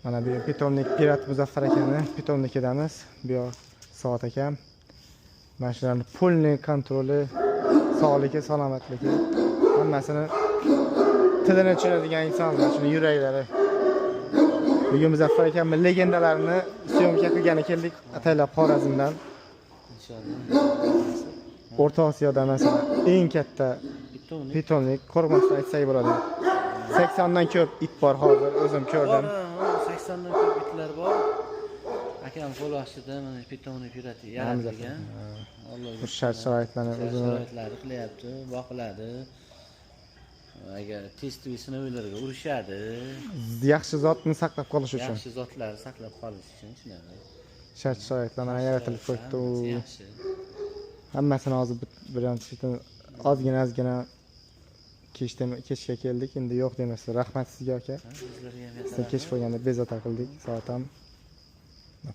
Mana bu pitomnik Pirat Muzaffar akani pitomnikidamiz. Bu yoq Soat akam. Mana shularning pulni kontroli, sog'ligi, salomatligi hammasini tilini tushunadigan insonlar, shuni yuraklari. Bugun Muzaffar akamning legendalarini syomka qilgani keldik, ataylab Xorazmdan. Inshaalloh. O'rta Osiyoda masalan eng katta pitomnik qo'rqmasdan aytsak bo'ladi. 80 dan ko'p it bor hozir, o'zim ko'rdim. 80 dan ko'p itlar bor. Akam qo'l ostida mana pitomnik yurati yaratilgan. Bu shart-sharoitlarni sharoitlari qilyapti, boqiladi. Agar test-test sinovlarga urishadi. Yaxshi zotni saqlab qolish uchun. Yaxshi zotlarni saqlab qolish uchun shunaqa. Shart-sharoitlarni yaratilib qo'yibdi. Yaxshi. Hammasini hozir birinchidan ozgina kechga keldik. Endi yo'q demasa, rahmat sizga aka. Siz kech qo'yganda bezovta qildik. Soat ham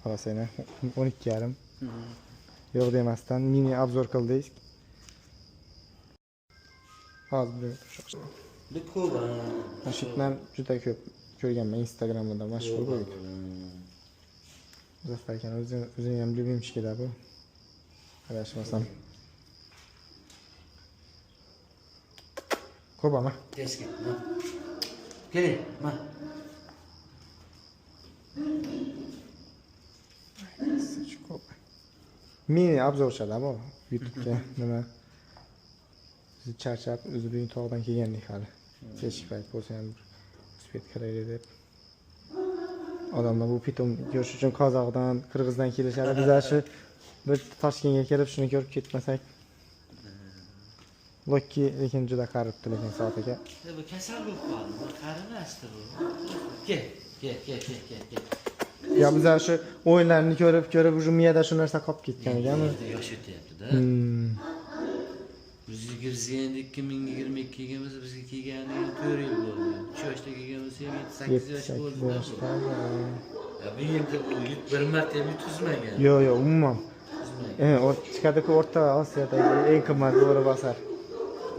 qarasanglar 12:30. Yo'q demasdan mini obzor qildik. Hozir ko'p. Mashitdan juda ko'p ko'rganman Instagramda mashhur bo'ldi. Muzaffar aka o'zing ham любимчики-da bu. Adashmasam. Ko'p ama. Tezki. Keling, mana. Mini obzorchada bu YouTube'ga nima siz charchab o'zbek tog'dan kelgandik hali. Kechki payt bo'lsa ham uspet kiraylik deb. Odamlar bu pitom ko'rish uchun Qozoqdan, Qirg'izdan kelishadi. Bizlar shu bir Toshkentga kelib shuni ko'rib ketmasak. Lokki lekin juda qaribdi lekin Soat aka. Bu kasal bo'lib qoldi. Bu qarimasdi bu. Kel. Ya bizlar shu o'yinlarni ko'rib уже miyada shu narsa qolib ketgan ekanmi? Yosh o'tyapti-da. Bizga 2022 yigimiz bizga kelgani 4 yil bo'ldi. 3 yoshda kelganimiz 7-8 yosh bo'ldi. Ya bu yerda bir marta ham yutqizmagan. Yo'q, umuman. Chiqadi-ku O'rta Osiyodagi eng qimmat bo'ri-bosar.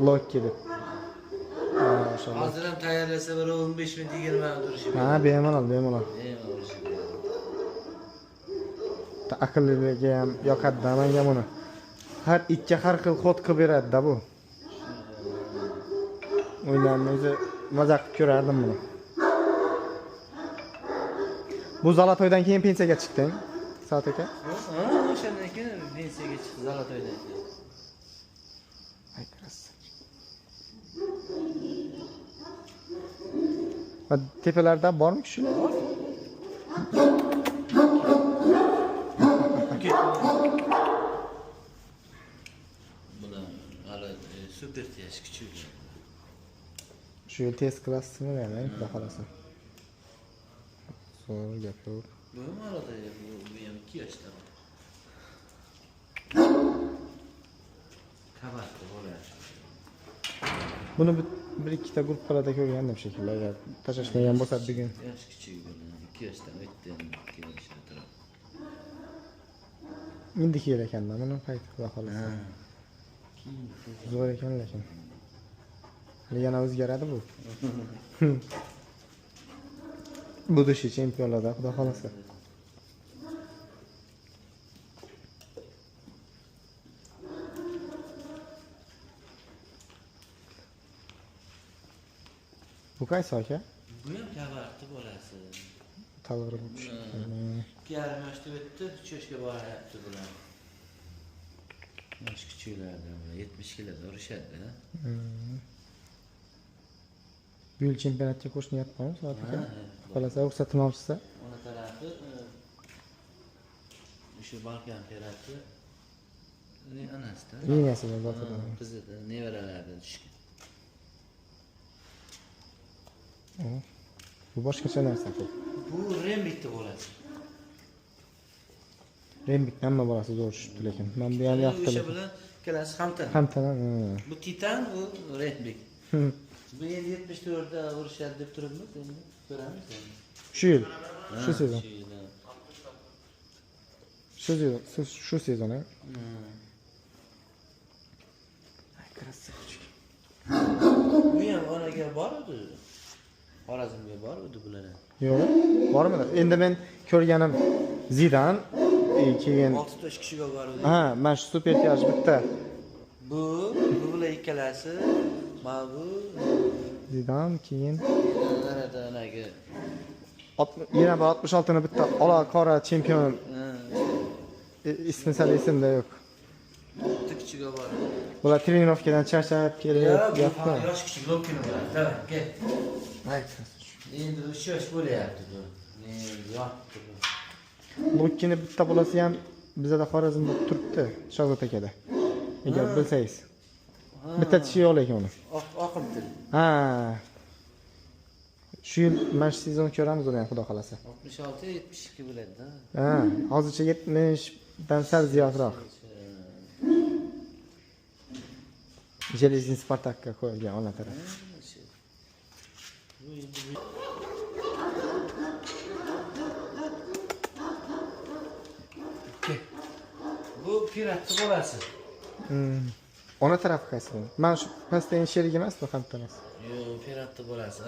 Lokki deb. Hozir ham tayyorlasa bir 15 minut 20 minut turishi. Ha, bemalol. Aqlliga ham yoqadi-da menga buni. Har itga har xil xod qilib beradi-da bu. O'yinlarni o'zi maza qilib ko'rardim buni. Bu Zolotoydan keyin pensiyaga chiqding, Soat aka? Ha, o'shandan keyin pensiyaga chiqdi Zolotoydan keyin. Ay, krasavчик. Va tepalarda bormi kishilar? Bular hali super tez kichik. Shu yil test klassini beraylik, xudo xolasa. Zo'r gap yo'q. Bu arada bu ham 2 yoshda. Kabatda bo'ladi. Buni bir ikkita gruppalarda ko'rgandim shekilli. Agar tashlashmagan bo'lsa bugun. Yosh kichik buni 2 yoshdan o'tdi, 2 yoshda turadi. Endi kelar ekanda buni payti xudo xolasa. Zo'r ekan lekin. Yana o'zgaradi bu. Budushi chempionlarda xudo xolasa. Bu qaysi aka? Bu ham kabartni bolasi. Tavri bu tushdi. 2,5 yoshda o'tdi, 3 yoshga boryapti bular. Yosh kichiklardan 70 kiloda urishadi. Bu yil chempionatga qo'shinyaptimi Soat aka? Qolasa ruxsatnomasi. Ona tarafi shu Balkan terasi anasida. Liniyasida zotidan. Qizida nevaralardan tushgan. Bu boshqacha narsa ku. Bu Rembitni bolasi. Rembit hamma bolasi zo'r tushdi lekin. Men bu ham yoqdim. O'sha bilan ikkalasi hamtan. Hamtan. Bu Titan, bu Rembit. Bu endi 74 da urishadi deb turibmiz, endi ko'ramiz endi. Shu yil. Shu sezon. Shu sezon. Ay, krasavчик. Bu ham onaga bor edi. Xorazmga bor edi bular ham. Yo'q. Bormi? Endi men ko'rganim Zidan keyin 6 kishiga bor edi. ha, mana shu super tiyaj bitta. Bu bular ikkalasi. Mana bu Zidan keyin Naradanaga. yana bir 66 ni bitta ola qora chempion. Ismi sal esimda yo'q. 6 kishiga bor. Bular trenirovkadan charchab kelib yotdi. Yosh kichik lokini bor. Davay, kel. Endi yosh bo'layapti bu. Endi yotdi bu. Lokkini bitta bolasi ham bizada Xorazmda turibdi, Shahzod akada. Agar bilsangiz. Bitta tishi yo'q lekin uni. Oqibdi. Ha. Shu yil mana shu sezon ko'ramiz uni ham xudo xolasa. 66-72 bo'ladi-da. Ha, hozircha 70 dan sal ziyodroq. Железный Spartakka qo'yilgan ona taraf. Bu piratni bolasi. Ona taraf qaysi? Mana shu pastdagi sherik emasmi hamtanas? Yo'q, piratni bolasi.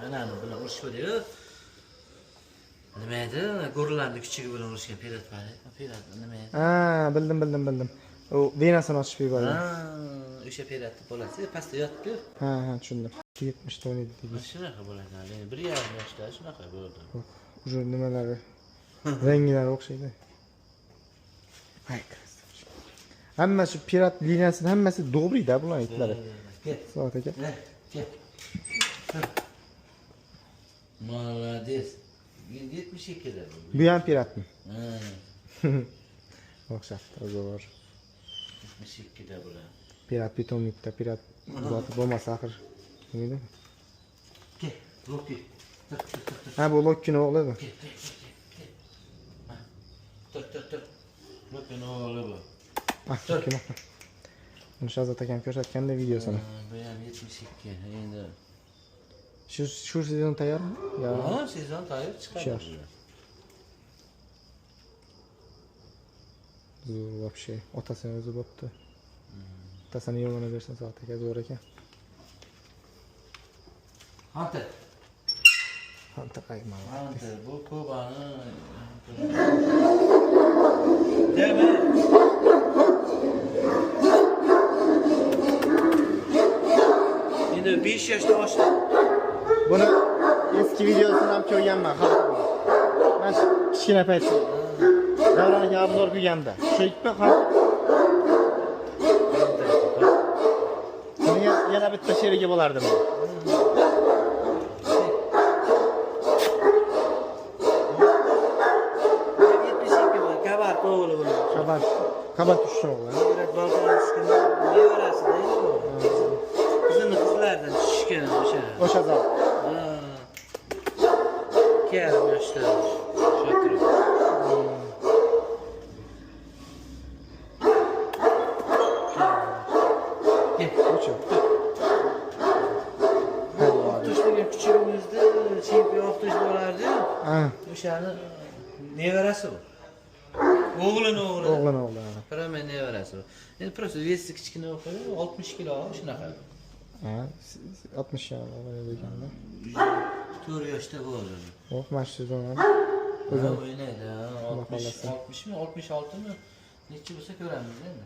Anani bilan urishibdi-yu. Nima edi? Go'rlarni kichigi bilan urishgan pirat bor. Pirat nima edi? Ha, bildim. U venasini ochib yubordi. O'sha piratni bolasi pastda yotdi. Ha, tushundim. 70 ton edi deysiz. Shunaqa bo'ladi. 1,5 yoshda shunaqa bo'ldi. Ujur nimalari? Rangilari o'xshaydi. Hay, krasavchik. Hamma shu pirat liniyasini hammasi dobrida bular itlari. Kel. Soat aka. Kel. Молодец. 72 da. Bu ham piratmi? Ha. O'xshabdi, zo'r. 72 da bular. Pirat pitomnikda pirat zoti bo'lmasa axir. Nima? Kel, Loki. Ha, bu Loki'ni o'g'li. Kel. Tur. Loki'ni o'g'li bu. Kim? Uni Shahzod akam ko'rsatganda videosini. Bu ham 72. Endi Shu sezon tayyormi? Yo. ha, sezon tayyor chiqadi. Zo'r вообще. Otasini o'zi bo'pti. Otasini yomon bersin Soat aka, zo'r ekan. Hunter, qayman. bu Kubani. Deme. Endi 5 yoshda oshdi. Buni eski videosini ham ko'rganman, xalq. Mana shu kichkina paytda. Davron aka obzor qilganda. Shu ikki xalq. Yana bitta sherigi bo'lardi bu. Kabar tushdi. Biraz balkondan tushgan. Nevarasida edi. Qizini qizlardan tushgan o'sha. O'sha zot. Kel yoshda. Shakir. O'sha. Tushmagan kuchugimizda chempion o'qitish bo'lardi. Ha. O'shani nevarasi bu. O'g'lini. O'g'lini. Qaraman nevarasi bu. Endi просто vesi kichkina o'qidi, 60 kilo shunaqa. Ha, 60 yoshda bo'lganda. 4 yoshda bo'ldi. Yo'q, mana shu sezon ham o'zim o'ynaydi. 60 mi, 66 mi? Necha bo'lsa ko'ramiz endi.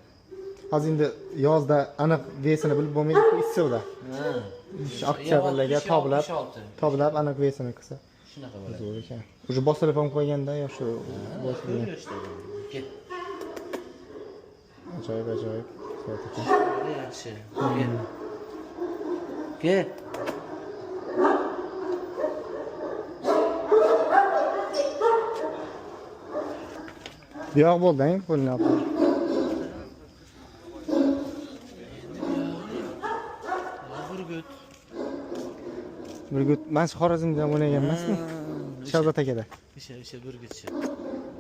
Hozir endi yozda aniq vesini bilib bo'lmaydi-ku, issiqda. Ha. Shu oktyabrlarga toblab aniq vesini qilsa. Shunaqa bo'ladi. Zo'r ekan. O'sha bosilib ham qo'yganda yo shu bosilgan. Ket. Ajoyib. Soat aka. Yaxshi. Ket. Yo'q bo'ldi-ku, qo'lni olib. Burgut, men Xorazmda o'ynagan emasmi? Shahzod akada. O'sha burgutchi.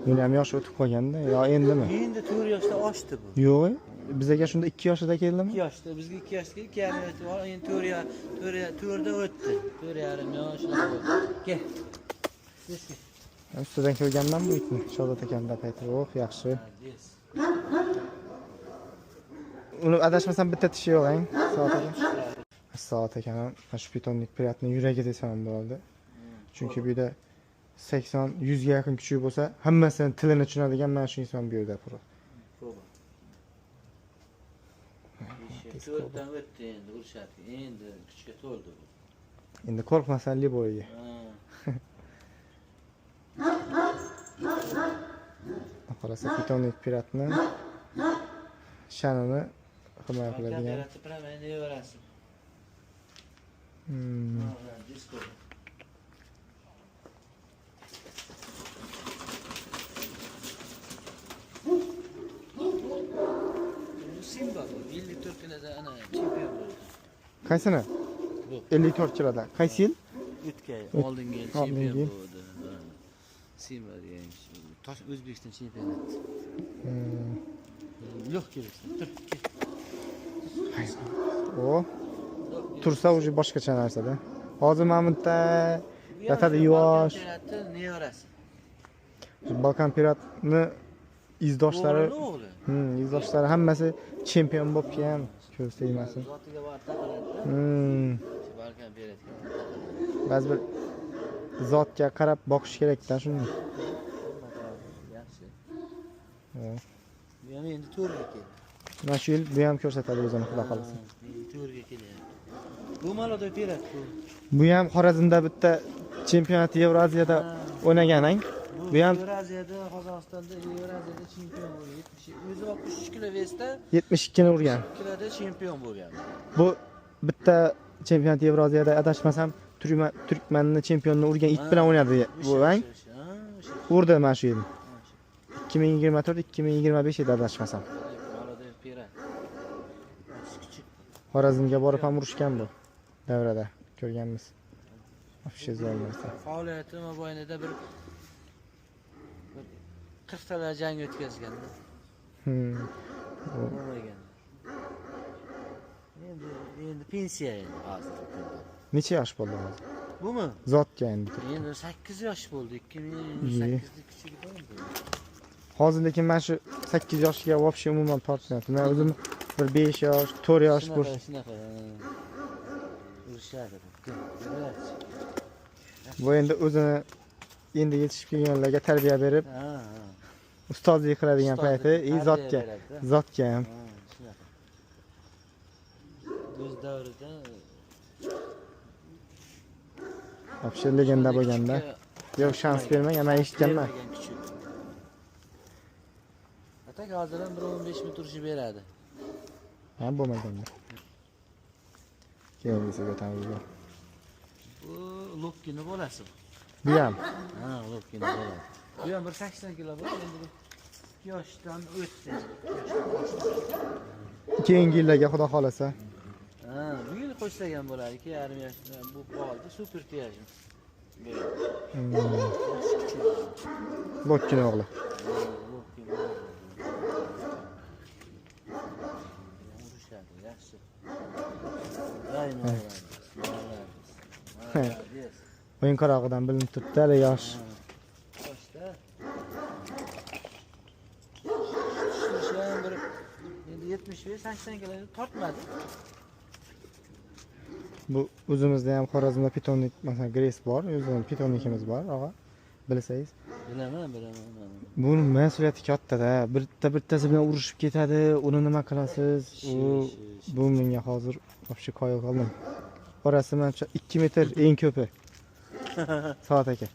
Meni ham yosh o'tib qolganda, yo endimi? Endi 4 yoshda oshdi bu. Yo'q, bizga shunda 2 yoshida keldimi? 2 yoshda, bizga 2 yoshda, 2 yarim yoshda, endi 4 da o'tdi. 4,5 yosh bo'ldi. Kel. Ustidan ko'rganman bu itni, Shahzod akamda payti. Oh, yaxshi. Uni adashmasam bitta tishi yo'q, Soat aka. Soat aka, mana shu pitonnik piratni yuragi desam bo'ldi. Chunki bu yerda 80-100 ga yaqin kuchuk bo'lsa, hammasini tilini tushunadigan mana shu inson bu yerda pro. Ko'p. To'rtdan o'tdi endi urishyapti. Endi kuchga to'ldi bu. Endi qo'rqmasdan Liboyga. Xolasa pitonlik piratni sha'nini himoya qiladigan. Kamerasi bilan endi yevarasin. Disko. Simba bu 54 kiloda ana chempion bo'ldi. Qaysini? Bu 54 kiloda. Qaysi yil? o'tgan oldingi yil chempion bo'ldi. Simba degan tosh O'zbekiston chempionati. Yo'q kelsin. Tur. O. Tursa уже boshqacha narsada. Hozir Mamutda yotadi yuvosh. Nevarasi. Balkan piratni izdoshlari, izdoshlari hammasi chempion bo'lib kelgan. Ko'z tegmasin. Zotiga borib taqaladi. Balkan piratga. Ba'zi bir zotga qarab boqish kerak-da shuni. Yaxshi. Bu ham endi to'rga keldi. Mana shu yil bu ham ko'rsatadi o'zini xudo xolasa. To'rga kelyapti. Bu malada pirat bu. Bu ham Xorazmda bitta chempionat Yevroziyada o'ynagan-ang. Bu ham Yevroziyada, Qozog'istonda Yevroziyada chempion bo'lgan. O'zi 63 kilo vesda 72 ni urgan. kiloda chempion bo'lgan. Bu bitta chempionat Yevroziyada adashmasam Turkmanni chempionni urgan it bilan o'ynadi bu-ang. Urdi mana shu yil. 2024-2025 yilda adashmasam. Malada pirat. Xorazmga borib ham urushgan bu davrada ko'rganmiz. Afishiz bo'lmasa. Faoliyati mobaynida bir 40 talar jang o'tkazganda. Bo'lmagan. Endi pensiya endi hozir. Necha yosh bo'ldi hozir? Bumi? Zotga endi. Endi 8 yosh bo'ldi. 2008 kichik bo'ldi. Hozir lekin mana shu 8 yoshga вообще umuman tortmayapti. Men o'zim bir 5 yosh, 4 yosh Shunaqa. Urishadi. Bu endi o'zini endi yetishib kelganlarga tarbiya berib, ustozlik qiladigan payti, zotga ham. O'z davrida Вообще legenda bo'lganda. Yo'q, shans bermang, men eshitganman. Atak hozir ham 1.15 metr turishib beradi. Ha, bo'lmaganda. Keyin esa o'tamiz. Bu Lokkini bolasi. Bu ham. Ha, Lokkini bolasi. Bu ham 180 kilo bor, endi yoshdan o'tdi. Keyingi yillarga xudo xolasa. Ha, bu yil qo'shsagan bo'ladi, 2,5 yoshdan bu qoldi, super tiyajim. Lokkini o'g'li. Yaxshi. O'yin qarog'idan bilinib turibdi, hali yosh. Yoshda. Endi 75-80 kilo tortmadi. Bu o'zimizda ham Xorazmda pitonnik, masalan, Gres bor, o'zimizda pitonnikimiz bor, og'a. Bilsangiz. Bilaman. Buni mas'uliyati katta-da. Bittasi bilan urushib ketadi, uni nima qilasiz? Bu menga hozir вообще qoyil qoldim. Orasi menimcha 2 metr eng ko'pi. Soat aka.